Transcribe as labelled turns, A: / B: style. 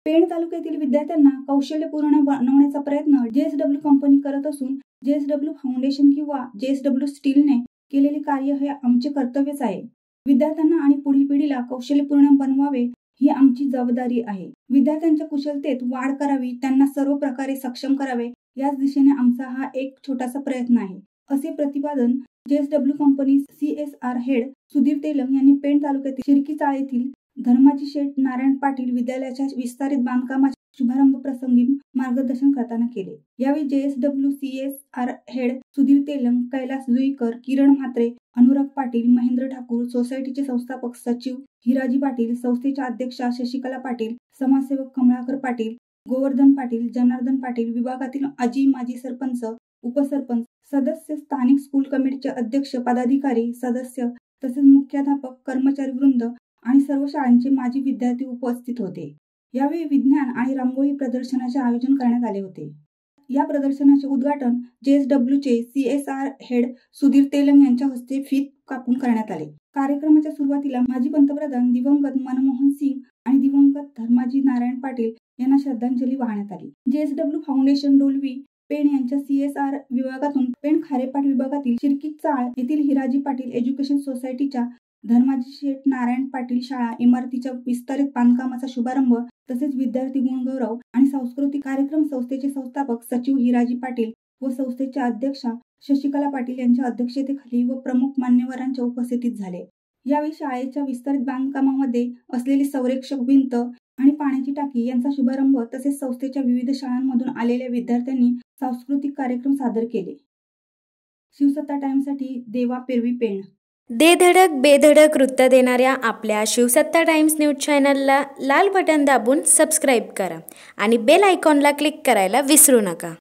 A: पेण तालुक्यातील विद्यार्थ्यांना कौशल्यपूर्ण बनवण्याचा प्रयत्न JSW कंपनी करत असून JSW फाउंडेशन किंवा JSW स्टीलने केलेले कार्य हे आमचे कर्तव्यच आहे। विद्यार्थ्यांना आणि पुढील पिढीला कौशल्यपूर्ण बनवावे ही आमची जबाबदारी आहे। विद्यार्थ्यांच्या कुशलतेत वाढ करावी, त्यांना सर्व प्रकारे सक्षम करावे, याच दिशेने आमचा हा एक छोटासा प्रयत्न आहे, असे प्रतिपादन JSW company CSR head Sudhir Telang यांनी पेण तालुक्यातील शिर्कीचाळ येथील धर्माजी शेठ नारायण पाटील विद्यालयाच्या विस्तारित बांधकामाच्या शुभारंभ प्रसंगी मार्गदर्शन करताना केले। यावेळी JSW CSR head Sudhir Telang, Kailas Juikar, Kiran Mhatre, Anurag Patil, Mahendra Thakur, सोसायटीचे संस्थापक सचिव हिराजी पाटील, संस्थेच्या अध्यक्षा शशिकला पाटील, समाजसेवक कमळाकर पाटील, गोवर्धन पाटील, जनार्दन पाटील, विभागातील माजी सरपंच, उपसरपंच, सदस्य, स्थानिक स्कूल कमिटीचे अध्यक्ष, पदाधिकारी, सदस्य तसेच मुख्याध्यापक, कर्मचारी वृंद आणि सर्व शाळांचे माजी विद्यार्थी उपस्थित होते। यावेळी विज्ञान आणि रांगोळी प्रदर्शनाचे आयोजन करण्यात आले होते। या प्रदर्शनाचे उद्घाटन JSWचे CSR हेड सुधीर तेलंग यांच्या हस्ते फीत कापून करण्यात आले। कार्यक्रमाच्या सुरुवातीला माजी पंतप्रधान दिवंगत मनमोहन सिंग आणि दिवंगत धर्माजी नारायण पाटील यांना श्रद्धांजली वाहण्यात आली। JSW फाउंडेशन डोलवी पेण यांच्या CSR विभागातून पेण खारेपाट विभागातील शिर्कीचाळ येथील हिराजी पाटील एज्युकेशन सोसायटीच्या धर्माजी शेठ नारायण पाटील शाळा इमारतीच्या विस्तारित बांधकामाचा शुभारंभ तसेच विद्यार्थी गुणगौरव आणि सांस्कृतिक कार्यक्रम संस्थेचे संस्थापक सचिव हिराजी पाटील व संस्थेच्या अध्यक्षा शशिकला पाटील यांच्या अध्यक्षतेखाली व प्रमुख मान्यवरांच्या उपस्थितीत झाले। यावेळी शाळेच्या विस्तारित बांधकामामध्ये असलेली संरक्षक भिंत आणि पाण्याची टाकी यांचा शुभारंभ तसेच संस्थेच्या विविध शाळांमधून आलेल्या विद्यार्थ्यांनी सांस्कृतिक कार्यक्रम सादर केले। शिवसत्ता टाइम्ससाठी देवा पेरवी, पेण।
B: दे धडक बेधडक वृत्त देणाऱ्या आपल्या शिवसत्ता टाइम्स न्यूज चॅनलला लाल बटन दाबून सबस्क्राईब करा आणि बेल आयकॉनला क्लिक करायला विसरू नका।